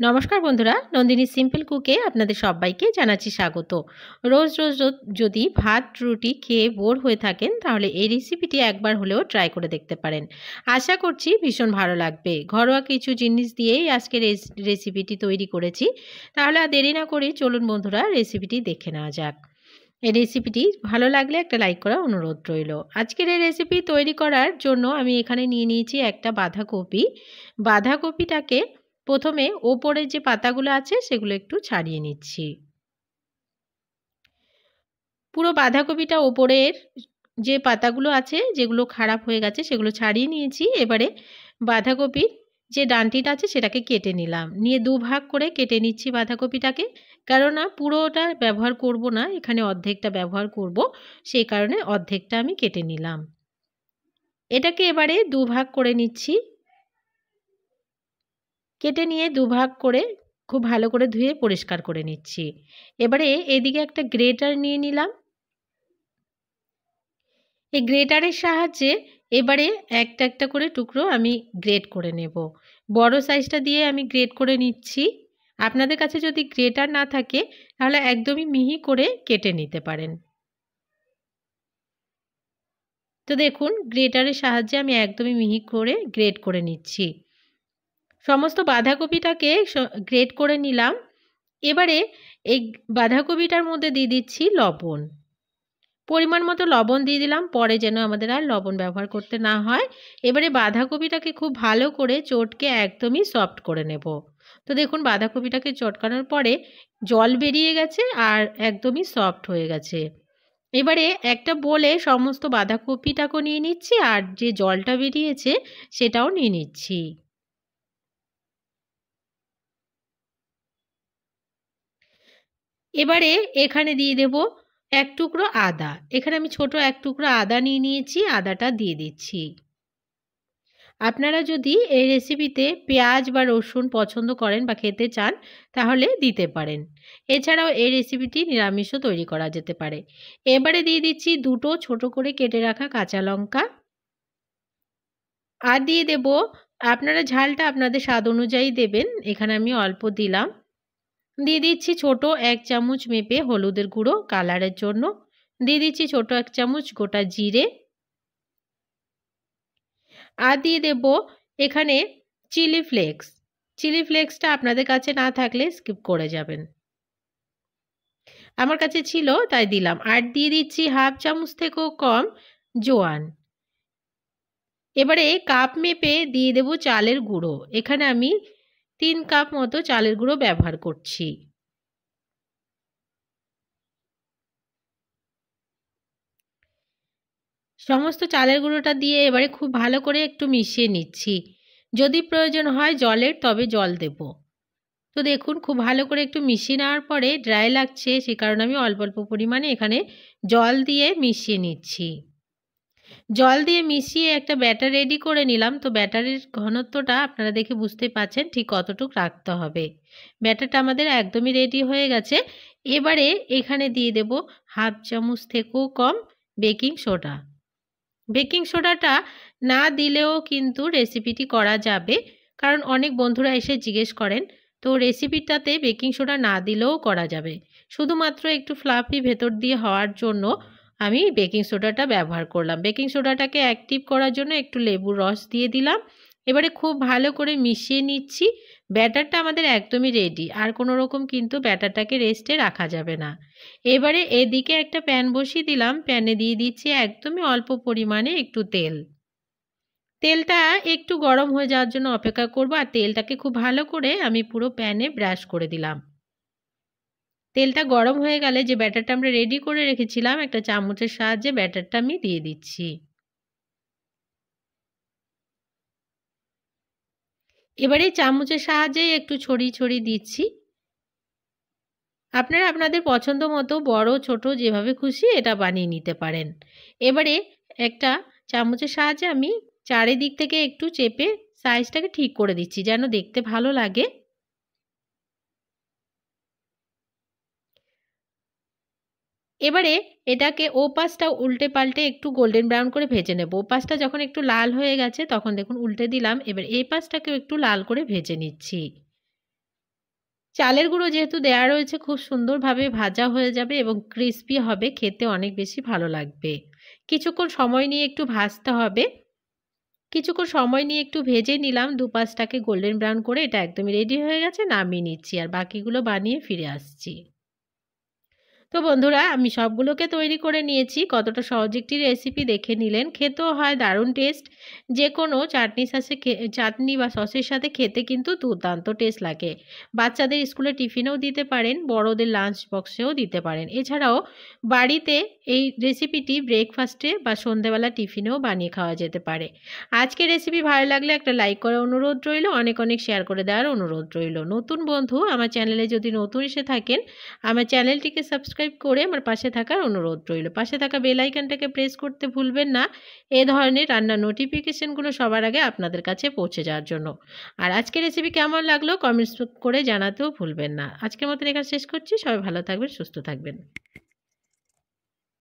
নমস্কার বন্ধুরা, নন্দিনী সিম্পল কুকে আপনাদের সবাইকে জানাচ্ছি স্বাগত। রোজ রোজ যদি ভাত রুটি খেয়ে বোর হয়ে থাকেন তাহলে এই রেসিপিটি একবার হলেও ট্রাই করে দেখতে পারেন। আশা করছি ভীষণ ভালো লাগবে। ঘরোয়া কিছু জিনিস দিয়েই আজকে রেসিপিটি তৈরি করেছি। তাহলে আর দেরি না করে চলুন বন্ধুরা রেসিপিটি দেখে নেওয়া যাক। এই রেসিপিটি ভালো লাগলে একটা লাইক করার অনুরোধ রইল। আজকের এই রেসিপি তৈরি করার জন্য আমি এখানে নিয়ে নিয়েছি একটা বাঁধাকপি। বাঁধাকপিটাকে প্রথমে ওপরের যে পাতাগুলো আছে সেগুলো একটু ছাড়িয়ে নিচ্ছি। পুরো বাঁধাকপিটা ওপরের যে পাতাগুলো আছে যেগুলো খারাপ হয়ে গেছে সেগুলো ছাড়িয়ে নিয়েছি। এবারে বাঁধাকপির যে ডাঁটিটা আছে সেটাকে কেটে নিলাম, নিয়ে দুভাগ করে কেটে নিচ্ছি বাঁধাকপিটাকে। কেননা পুরোটা ব্যবহার করব না, এখানে অর্ধেকটা ব্যবহার করব, সেই কারণে অর্ধেকটা আমি কেটে নিলাম। এটাকে এবারে দুভাগ করে নিচ্ছি। কেটে নিয়ে দুভাগ করে খুব ভালো করে ধুয়ে পরিষ্কার করে নিচ্ছি। এবারে এদিকে একটা গ্রেটার নিয়ে নিলাম। এই গ্রেটারের সাহায্যে এবারে একটা একটা করে টুকরো আমি গ্রেট করে নেব। বড় সাইজটা দিয়ে আমি গ্রেট করে নিচ্ছি। আপনাদের কাছে যদি গ্রেটার না থাকে তাহলে একদমই মিহি করে কেটে নিতে পারেন। তো দেখুন গ্রেটারের সাহায্যে আমি একদমই মিহি করে গ্রেট করে নিচ্ছি। সমস্ত বাঁধাকপিটাকে গ্রেট করে নিলাম। এবারে এই বাঁধাকপিটার মধ্যে দিয়ে দিচ্ছি লবণ। পরিমাণ মতো লবণ দিয়ে দিলাম, পরে যেন আমাদের আর লবণ ব্যবহার করতে না হয়। এবারে বাঁধাকপিটাকে খুব ভালো করে চটকে একদমই সফট করে নেব। তো দেখুন বাঁধাকপিটাকে চটকানোর পরে জল বেরিয়ে গেছে আর একদমই সফট হয়ে গেছে। এবারে একটা বোলে সমস্ত বাঁধাকপিটাকেও নিয়ে নিচ্ছি আর যে জলটা বেরিয়েছে সেটাও নিয়ে নিচ্ছি। এবারে এখানে দিয়ে দেব এক টুকরো আদা। এখানে আমি ছোট এক টুকরো আদা নিয়ে নিয়েছি, আদাটা দিয়ে দিচ্ছি। আপনারা যদি এই রেসিপিতে পেঁয়াজ বা রসুন পছন্দ করেন বা খেতে চান তাহলে দিতে পারেন। এছাড়াও এই রেসিপিটি নিরামিষও তৈরি করা যেতে পারে। এবারে দিয়ে দিচ্ছি দুটো ছোট করে কেটে রাখা কাঁচা লঙ্কা। আর দিয়ে দেব, আপনারা ঝালটা আপনাদের স্বাদ অনুযায়ী দেবেন, এখানে আমি অল্প দিলাম। দিয়ে দিচ্ছি ছোট 1 চামচ মেপে হলুদের গুঁড়ো কালারের জন্য। দিয়ে দিচ্ছি ছোট 1 চামচ গোটা জিরে। আর দিয়ে দেব এখানে চিলি ফ্লেক্স। চিলি ফ্লেক্সটা আপনাদের কাছে না থাকলে স্কিপ করে যাবেন। আমার কাছে ছিল তাই দিলাম। আর দিয়ে দিচ্ছি 1/2 চামচ থেকেও কম জোয়ান। এবারে কাপ মেপে দিয়ে দেব চালের গুঁড়ো। এখানে আমি 3 কাপ মতো চালের গুঁড়ো ব্যবহার করছি। সমস্ত চালের গুঁড়োটা দিয়ে এবারে খুব ভালো করে একটু মিশিয়ে নিচ্ছি। যদি প্রয়োজন হয় জলের তবে জল দেব। তো দেখুন খুব ভালো করে একটু মিশিয়ে নেওয়ার পরে ড্রাই লাগছে, সে কারণে আমি অল্প অল্প পরিমাণে এখানে জল দিয়ে মিশিয়ে নিচ্ছি। জল দিয়ে মিশিয়ে একটা ব্যাটার রেডি করে নিলাম। তো ব্যাটারের ঘনত্বটা আপনারা দেখে বুঝতে পারছেন ঠিক কতটুক রাখতে হবে। ব্যাটারটা আমাদের একদমই রেডি হয়ে গেছে। এবারে এখানে দিয়ে দেব 1/2 চামচ থেকেও কম বেকিং সোডা। বেকিং সোডাটা না দিলেও কিন্তু রেসিপিটি করা যাবে, কারণ অনেক বন্ধুরা এসে জিজ্ঞেস করেন। তো রেসিপিটাতে বেকিং সোডা না দিলেও করা যাবে, শুধুমাত্র একটু ফ্লাফি ভেতর দিয়ে হওয়ার জন্য আমি বেকিং সোডাটা ব্যবহার করলাম। বেকিং সোডাটাকে অ্যাক্টিভ করার জন্য একটু লেবুর রস দিয়ে দিলাম। এবারে খুব ভালো করে মিশিয়ে নিচ্ছি। ব্যাটারটা আমাদের একদমই রেডি, আর কোনো রকম কিন্তু ব্যাটারটাকে রেস্টে রাখা যাবে না। এবারে এদিকে একটা প্যান বসিয়ে দিলাম। প্যানে দিয়ে দিচ্ছি একদমই অল্প পরিমাণে একটু তেল। তেলটা একটু গরম হয়ে যাওয়ার জন্য অপেক্ষা করব, আর তেলটাকে খুব ভালো করে আমি পুরো প্যানে ব্রাশ করে দিলাম। তেলটা গরম হয়ে গেলে যে ব্যাটারটা আমরা রেডি করে রেখেছিলাম একটা চামচের সাহায্যে ব্যাটারটা আমি দিয়ে দিচ্ছি। এবারে চামচের সাহায্যে একটু ছড়িয়ে ছড়িয়ে দিচ্ছি। আপনারা আপনাদের পছন্দ মতো বড় ছোট যেভাবে খুশি এটা বানিয়ে নিতে পারেন। এবারে একটা চামচের সাহায্যে আমি চারিদিক থেকে একটু চেপে সাইজটাকে ঠিক করে দিচ্ছি যেন দেখতে ভালো লাগে। এবারে এটাকে ওপাশটা উল্টে পাল্টে একটু গোল্ডেন ব্রাউন করে ভেজে নেব। ওপাশটা যখন একটু লাল হয়ে গেছে তখন দেখুন উল্টে দিলাম। এবার এই পাশটাকেও একটু লাল করে ভেজে নিচ্ছি। চালের গুঁড়ো যেহেতু দেওয়া রয়েছে খুব সুন্দরভাবে ভাজা হয়ে যাবে এবং ক্রিস্পি হবে, খেতে অনেক বেশি ভালো লাগবে। কিছুক্ষণ সময় নিয়ে একটু ভাজতে হবে। কিছুক্ষণ সময় নিয়ে একটু ভেজে নিলাম, দুপাশটাকে গোল্ডেন ব্রাউন করে। এটা একদমই রেডি হয়ে গেছে, নামিয়ে নিচ্ছি আর বাকিগুলো বানিয়ে ফিরে আসছি। তো বন্ধুরা, আমি সবগুলোকে তৈরি করে নিয়েছি। কতটা সহজ একটি রেসিপি দেখে নিলেন। খেতেও হয় দারুণ টেস্ট। যে কোনো চাটনি বা সসের সাথে খেতে কিন্তু দুর্দান্ত টেস্ট লাগে। বাচ্চাদের স্কুলে টিফিনেও দিতে পারেন, বড়দের লাঞ্চ বক্সেও দিতে পারেন। এছাড়াও বাড়িতে এই রেসিপিটি ব্রেকফাস্টে বা সন্ধ্যেবেলা টিফিনেও বানিয়ে খাওয়া যেতে পারে। আজকের রেসিপি ভালো লাগলে একটা লাইক করার অনুরোধ রইল, অনেক অনেক শেয়ার করে দেওয়ার অনুরোধ রইল। নতুন বন্ধু আমার চ্যানেলে যদি নতুন এসে থাকেন, আমার চ্যানেলটিকে সাবস্ক্রাইব করে আমার পাশে থাকার অনুরোধ রইল। পাশে থাকা বেল আইকনটাকে প্রেস করতে ভুলবেন না, এ ধরনের রান্নার নোটিফিকেশনগুলো সবার আগে আপনাদের কাছে পৌঁছে যাওয়ার জন্য। আর আজকের রেসিপি কেমন লাগলো কমেন্টস করে জানাতেও ভুলবেন না। আজকের মতো এখানে শেষ করছি। সবাই ভালো থাকবেন, সুস্থ থাকবেন।